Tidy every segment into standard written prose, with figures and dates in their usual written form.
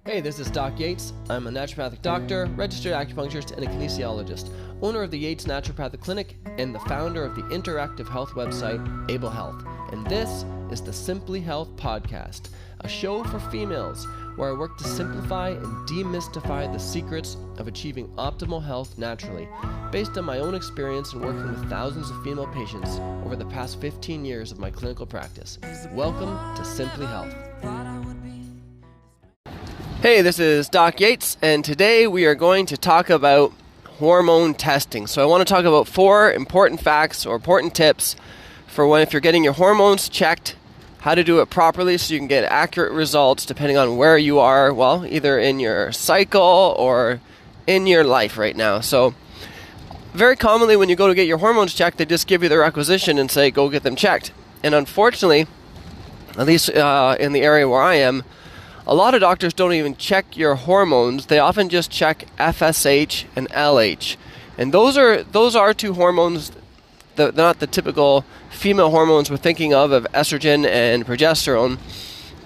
Hey, this is Doc Yates. I'm a naturopathic doctor, registered acupuncturist, and a kinesiologist, owner of the Yates Naturopathic Clinic, and the founder of the interactive health website, Able Health. And this is the Simply Health Podcast, a show for females where I work to simplify and demystify the secrets of achieving optimal health naturally, based on my own experience in working with thousands of female patients over the past 15 years of my clinical practice. Welcome to Simply Health. Hey, this is Doc Yates, and today we are going to talk about hormone testing. So I want to talk about 4 important facts or important tips for if you're getting your hormones checked, how to do it properly so you can get accurate results depending on where you are, well, either in your cycle or in your life right now. So very commonly when you go to get your hormones checked, they just give you the requisition and say, go get them checked. And unfortunately, at least in the area where I am, a lot of doctors don't even check your hormones. They often just check FSH and LH. And those are 2 hormones, not the typical female hormones we're thinking of estrogen and progesterone.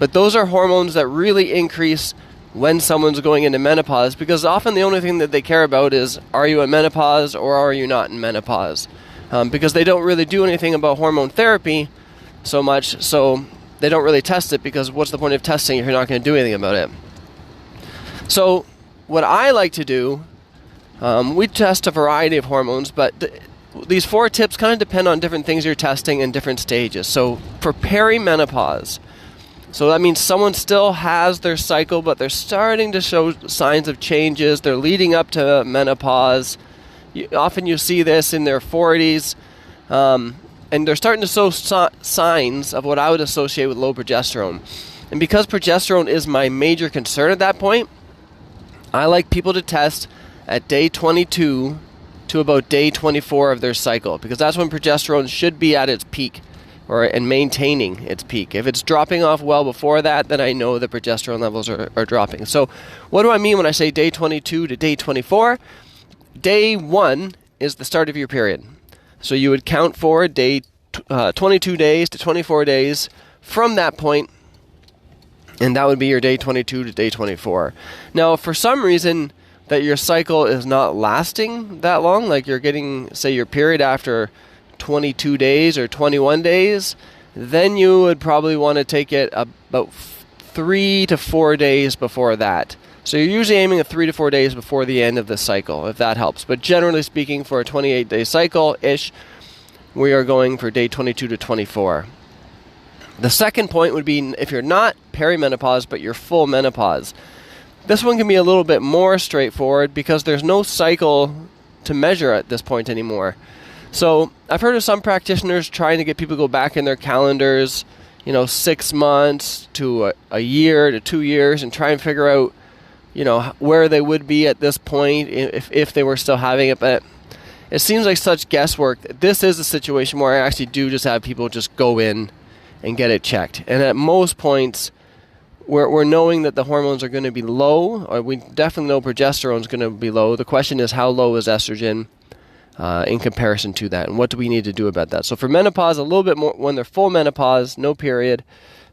But those are hormones that really increase when someone's going into menopause, because often the only thing that they care about is, are you in menopause or are you not in menopause? Because they don't really do anything about hormone therapy so much, so they don't really test it, because what's the point of testing if you're not going to do anything about it? So what I like to do, we test a variety of hormones, but these 4 tips kind of depend on different things you're testing in different stages. So for perimenopause, so that means someone still has their cycle, but they're starting to show signs of changes. They're leading up to menopause. Often you see this in their 40s. And they're starting to show signs of what I would associate with low progesterone. And because progesterone is my major concern at that point, I like people to test at day 22 to about day 24 of their cycle, because that's when progesterone should be at its peak and maintaining its peak. If it's dropping off well before that, then I know the progesterone levels are dropping. So what do I mean when I say day 22 to day 24? Day 1 is the start of your period. So you would count for day 22 days to 24 days from that point, and that would be your day 22 to day 24. Now, if for some reason that your cycle is not lasting that long, like you're getting, say, your period after 22 days or 21 days, then you would probably want to take it about 3 to 4 days before that. So you're usually aiming at 3 to 4 days before the end of the cycle, if that helps. But generally speaking, for a 28-day cycle-ish, we are going for day 22 to 24. The second point would be if you're not perimenopause, but you're full menopause. This one can be a little bit more straightforward because there's no cycle to measure at this point anymore. So I've heard of some practitioners trying to get people to go back in their calendars, 6 months to a year to 2 years, and try and figure out where they would be at this point if they were still having it. But it seems like such guesswork. This is a situation where I actually do just have people just go in and get it checked. And at most points, we're knowing that the hormones are going to be low, or we definitely know progesterone is going to be low. The question is, how low is estrogen in comparison to that? And what do we need to do about that? So for menopause, a little bit more, when they're full menopause, no period,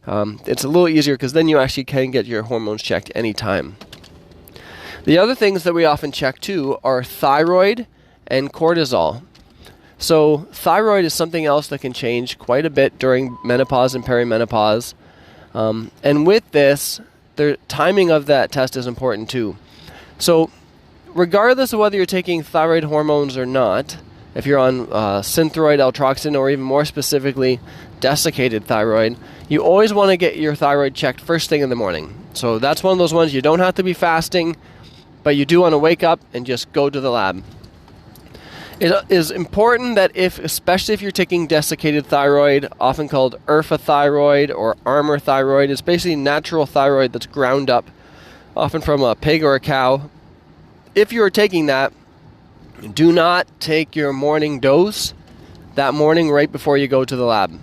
it's a little easier because then you actually can get your hormones checked anytime. The other things that we often check too are thyroid and cortisol. So thyroid is something else that can change quite a bit during menopause and perimenopause. And with this, the timing of that test is important too. So regardless of whether you're taking thyroid hormones or not, if you're on Synthroid, Altroxin, or even more specifically desiccated thyroid, you always want to get your thyroid checked first thing in the morning. So that's one of those ones you don't have to be fasting, but you do want to wake up and just go to the lab. It is important that especially if you're taking desiccated thyroid, often called ERFA thyroid or Armour thyroid, it's basically natural thyroid that's ground up, often from a pig or a cow. If you're taking that, do not take your morning dose that morning right before you go to the lab.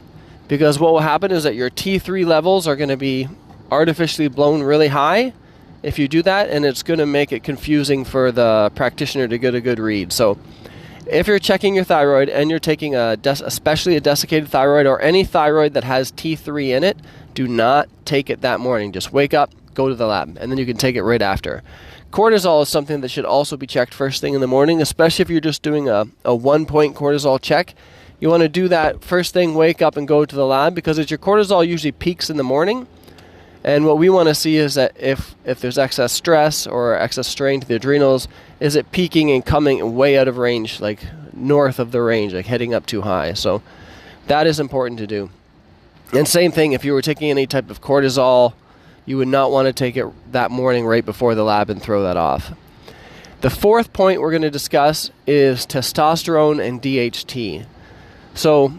Because what will happen is that your T3 levels are going to be artificially blown really high if you do that, and it's going to make it confusing for the practitioner to get a good read. So if you're checking your thyroid and you're taking especially a desiccated thyroid or any thyroid that has T3 in it, do not take it that morning. Just wake up, go to the lab, and then you can take it right after. Cortisol is something that should also be checked first thing in the morning, especially if you're just doing a 1-point cortisol check. You want to do that first thing, wake up and go to the lab, because your cortisol usually peaks in the morning. And what we want to see is that if there's excess stress or excess strain to the adrenals, is it peaking and coming way out of range, like north of the range, like heading up too high. So that is important to do. And same thing, if you were taking any type of cortisol, you would not want to take it that morning right before the lab and throw that off. The fourth point we're going to discuss is testosterone and DHT. So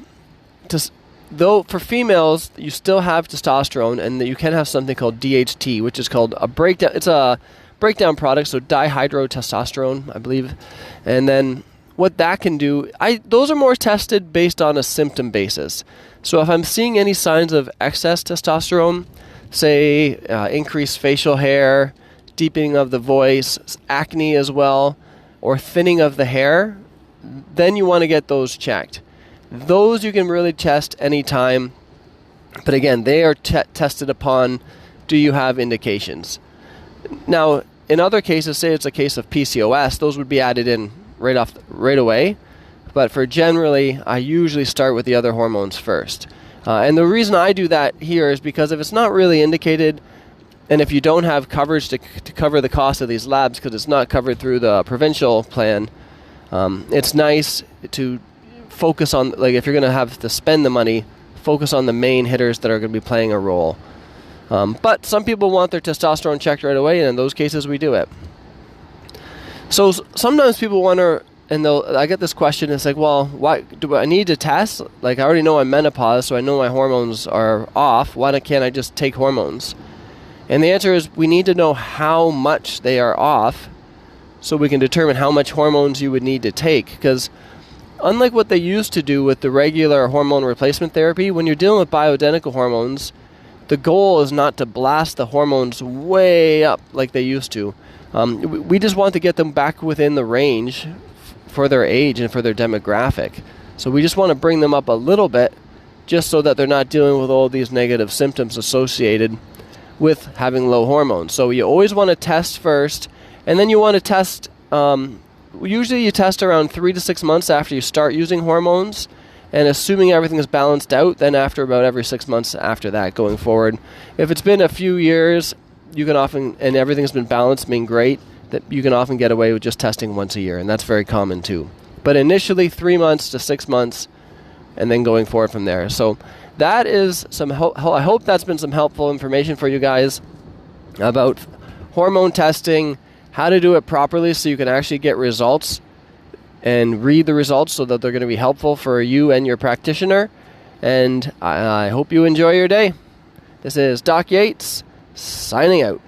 though for females, you still have testosterone, and you can have something called DHT, which is called a breakdown. It's a breakdown product, so dihydrotestosterone, I believe. And then what that can do, those are more tested based on a symptom basis. So if I'm seeing any signs of excess testosterone, say increased facial hair, deepening of the voice, acne as well, or thinning of the hair, then you want to get those checked. Those you can really test anytime, but again, they are tested upon, do you have indications? Now, in other cases, say it's a case of PCOS, those would be added in right away, but for generally, I usually start with the other hormones first. And the reason I do that here is because if it's not really indicated, and if you don't have coverage to cover the cost of these labs, because it's not covered through the provincial plan, it's nice to focus on, like if you're going to have to spend the money, focus on the main hitters that are going to be playing a role. But some people want their testosterone checked right away, and in those cases we do it. So sometimes people wonder, and I get this question, it's like, well, why do I need to test? Like I already know I'm menopause, so I know my hormones are off. Why can't I just take hormones? And the answer is we need to know how much they are off so we can determine how much hormones you would need to take, because unlike what they used to do with the regular hormone replacement therapy, when you're dealing with bioidentical hormones, the goal is not to blast the hormones way up like they used to. We just want to get them back within the range for their age and for their demographic. So we just want to bring them up a little bit just so that they're not dealing with all these negative symptoms associated with having low hormones. So you always want to test first, and then you want to test usually you test around 3 to 6 months after you start using hormones, and assuming everything is balanced out, then after about every 6 months after that going forward. If it's been a few years, you can often, and everything's been balanced, mean great, that you can often get away with just testing once a year, and that's very common too. But initially 3 months to 6 months, and then going forward from there. So that is some I hope that's been some helpful information for you guys about hormone testing, how to do it properly so you can actually get results and read the results so that they're going to be helpful for you and your practitioner. And I hope you enjoy your day. This is Doc Yates, signing out.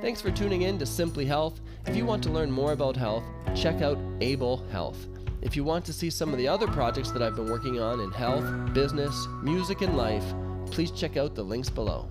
Thanks for tuning in to Simply Health. If you want to learn more about health, check out Able Health. If you want to see some of the other projects that I've been working on in health, business, music, and life, please check out the links below.